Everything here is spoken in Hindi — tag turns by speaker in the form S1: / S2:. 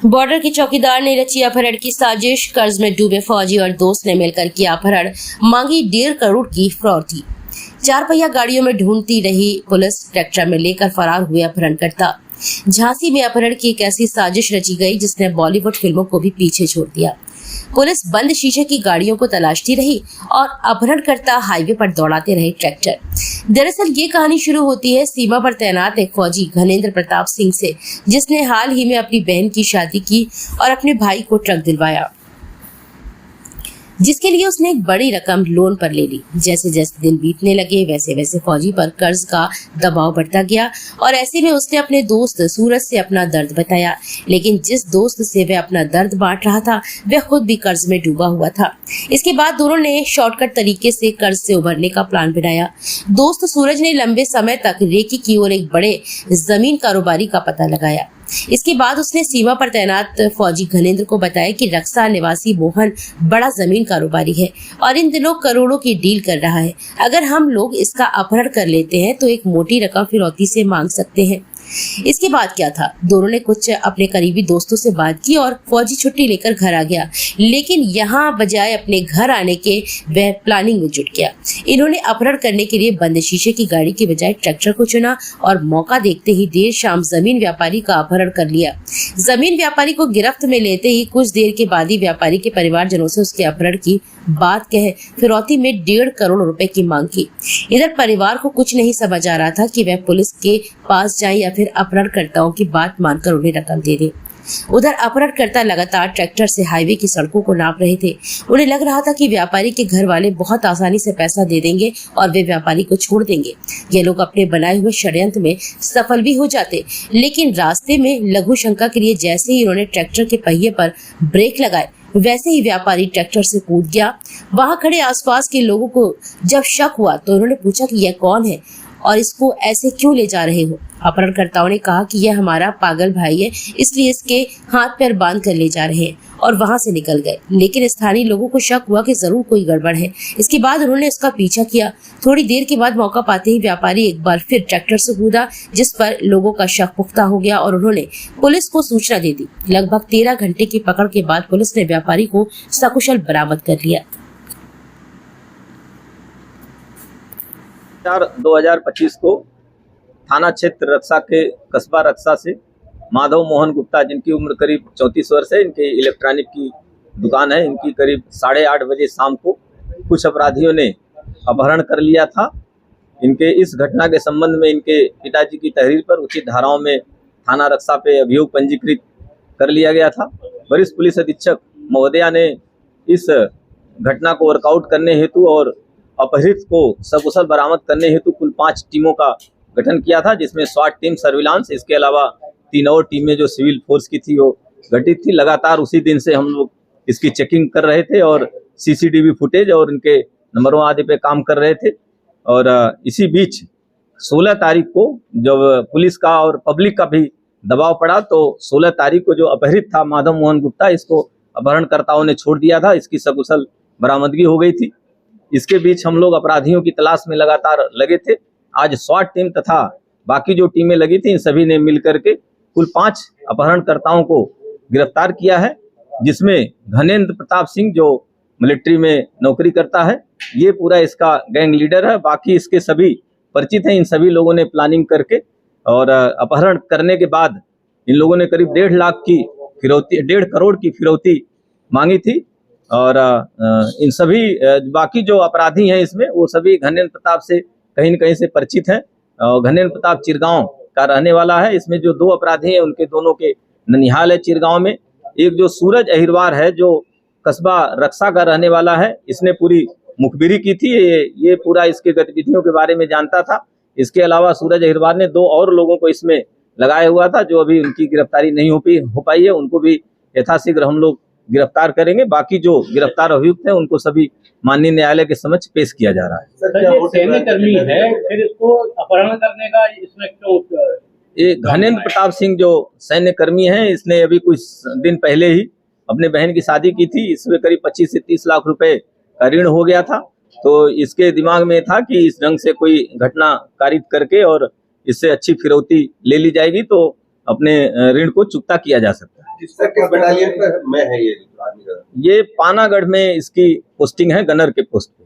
S1: बॉर्डर के चौकीदार ने रची अपहरण की साजिश। कर्ज में डूबे फौजी और दोस्त ने मिलकर किया अपहरण, मांगी 1.5 करोड़ की फिरौती। 4 पहिया गाड़ियों में ढूंढती रही पुलिस, ट्रैक्टर में लेकर फरार हुए अपहरणकर्ता। झांसी में अपहरण की एक ऐसी साजिश रची गई जिसने बॉलीवुड फिल्मों को भी पीछे छोड़ दिया। पुलिस बंद शीशे की गाड़ियों को तलाशती रही और अपहरणकर्ता हाईवे पर दौड़ाते रहे ट्रैक्टर। दरअसल ये कहानी शुरू होती है सीमा पर तैनात एक फौजी घनेंद्र प्रताप सिंह से, जिसने हाल ही में अपनी बहन की शादी की और अपने भाई को ट्रक दिलवाया, जिसके लिए उसने एक बड़ी रकम लोन पर ले ली। जैसे जैसे दिन बीतने लगे वैसे वैसे फौजी पर कर्ज का दबाव बढ़ता गया और ऐसे में उसने अपने दोस्त सूरज से अपना दर्द बताया। लेकिन जिस दोस्त से वह अपना दर्द बांट रहा था वह खुद भी कर्ज में डूबा हुआ था। इसके बाद दोनों ने शॉर्टकट तरीके से कर्ज से उभरने का प्लान बनाया। दोस्त सूरज ने लंबे समय तक रेकी की ओर एक बड़े जमीन कारोबारी का पता लगाया। इसके बाद उसने सीमा पर तैनात फौजी घनेंद्र को बताया कि रक्सा निवासी मोहन बड़ा जमीन कारोबारी है और इन दिनों करोड़ों की डील कर रहा है। अगर हम लोग इसका अपहरण कर लेते हैं तो एक मोटी रकम फिरौती से मांग सकते हैं। इसके बाद क्या था, दोनों ने कुछ अपने करीबी दोस्तों से बात की और फौजी छुट्टी लेकर घर आ गया। लेकिन यहाँ बजाय अपने घर आने के वह प्लानिंग में जुट गया। इन्होंने अपहरण करने के लिए बंद शीशे की गाड़ी के बजाय ट्रैक्टर को चुना और मौका देखते ही देर शाम जमीन व्यापारी का अपहरण कर लिया। जमीन व्यापारी को गिरफ्त में लेते ही कुछ देर के बाद ही व्यापारी के परिवारजनों से उसके अपहरण की बात कह फिरौती में 1.5 करोड़ रुपए की मांग की। इधर परिवार को कुछ नहीं समझ आ रहा था कि वह पुलिस के पास जाए या फिर अपहरणकर्ताओं की बात मानकर उन्हें रकम दे दे। उधर अपहरणकर्ता लगातार ट्रैक्टर से हाईवे की सड़कों को नाप रहे थे। उन्हें लग रहा था कि व्यापारी के घर वाले बहुत आसानी से पैसा दे देंगे और वे व्यापारी को छोड़ देंगे। ये लोग अपने बनाए हुए षड्यंत्र में सफल भी हो जाते। लेकिन रास्ते में लघु शंका के लिए जैसे ही उन्होंने ट्रैक्टर के पहिए पर ब्रेक लगाए वैसे ही व्यापारी ट्रैक्टर से कूद गया। वहां खड़े आसपास के लोगों को जब शक हुआ तो उन्होंने पूछा कि यह कौन है और इसको ऐसे क्यों ले जा रहे हो। अपहरणकर्ताओं ने कहा कि यह हमारा पागल भाई है, इसलिए इसके हाथ पैर बांध कर ले जा रहे हैं और वहां से निकल गए। लेकिन स्थानीय लोगों को शक हुआ कि जरूर कोई गड़बड़ है। इसके बाद उन्होंने इसका पीछा किया। थोड़ी देर के बाद मौका पाते ही व्यापारी एक बार फिर ट्रैक्टर से कूदा, जिस पर लोगों का शक पुख्ता हो गया और उन्होंने पुलिस को सूचना दे दी। लगभग 13 घंटे की पकड़ के बाद पुलिस ने व्यापारी को सकुशल बरामद कर लिया।
S2: 2025 को थाना क्षेत्र रक्सा के कस्बा रक्सा से माधव मोहन गुप्ता, जिनकी उम्र करीब 34 वर्ष है, इनके इलेक्ट्रॉनिक की दुकान है, इनकी करीब 8:30 बजे शाम को कुछ अपराधियों ने अपहरण कर लिया था। इनके इस घटना के संबंध में इनके पिताजी की तहरीर पर उचित धाराओं में थाना रक्सा पे अभियोग पंजीकृत कर लिया गया था। वरिष्ठ पुलिस अधीक्षक महोदया ने इस घटना को वर्कआउट करने हेतु और अपहृत को सकुशल बरामद करने हेतु कुल 5 टीमों का गठन किया था, जिसमें स्वाट टीम, सर्विलांस, इसके अलावा 3 और टीमें जो सिविल फोर्स की थी वो गठित थी। लगातार उसी दिन से हम लोग इसकी चेकिंग कर रहे थे और सीसीटीवी फुटेज और इनके नंबरों आदि पे काम कर रहे थे। और इसी बीच 16 तारीख को जब पुलिस का और पब्लिक का भी दबाव पड़ा तो 16 तारीख को जो अपहृत था माधव मोहन गुप्ता, इसको अपहरणकर्ताओं ने छोड़ दिया था। इसकी सकुशल बरामदगी हो गई थी। इसके बीच हम लोग अपराधियों की तलाश में लगातार लगे थे। आज स्वाट टीम तथा बाकी जो टीमें लगी थी इन सभी ने मिलकर के कुल 5 अपहरणकर्ताओं को गिरफ्तार किया है, जिसमें घनेंद्र प्रताप सिंह जो मिलिट्री में नौकरी करता है, ये पूरा इसका गैंग लीडर है। बाकी इसके सभी परिचित हैं। इन सभी लोगों ने प्लानिंग करके और अपहरण करने के बाद इन लोगों ने करीब 1.5 लाख की फिरौती, 1.5 करोड़ की फिरौती मांगी थी। और इन सभी बाकी जो अपराधी हैं इसमें वो सभी घनेंद्र प्रताप से कहीं न कहीं से परिचित हैं। घनेंद्र प्रताप चिरगांव का रहने वाला है। इसमें जो 2 अपराधी हैं उनके दोनों के ननिहाल है चिरगांव में। एक जो सूरज अहिरवार है जो कस्बा रक्सा का रहने वाला है, इसने पूरी मुखबिरी की थी। ये पूरा इसके गतिविधियों के बारे में जानता था। इसके अलावा सूरज अहिरवार ने 2 और लोगों को इसमें लगाया हुआ था, जो अभी उनकी गिरफ्तारी नहीं हो पाई है। उनको भी यथाशीघ्र हम लोग गिरफ्तार करेंगे। बाकी जो गिरफ्तार अभियुक्त हैं उनको सभी माननीय न्यायालय के समक्ष पेश किया जा रहा है।
S3: सैन्य कर्मी है, फिर इसको अपहरण करने का इसमें क्यों?
S2: ये घनेंद्र प्रताप सिंह जो सैन्य कर्मी है, इसने अभी कुछ दिन पहले ही अपने बहन की शादी की थी। इसमें करीब 25 से 30 लाख रुपए का ऋण हो गया था। तो इसके दिमाग में था कि इस ढंग से कोई घटना कारित करके और इससे अच्छी फिरौती ले ली जाएगी तो अपने ऋण को चुकता किया जा सकता है।
S4: किस बटालियन पर मैं है ये आर्मी का?
S2: ये पानागढ़ में इसकी पोस्टिंग है, गनर के पोस्ट पे।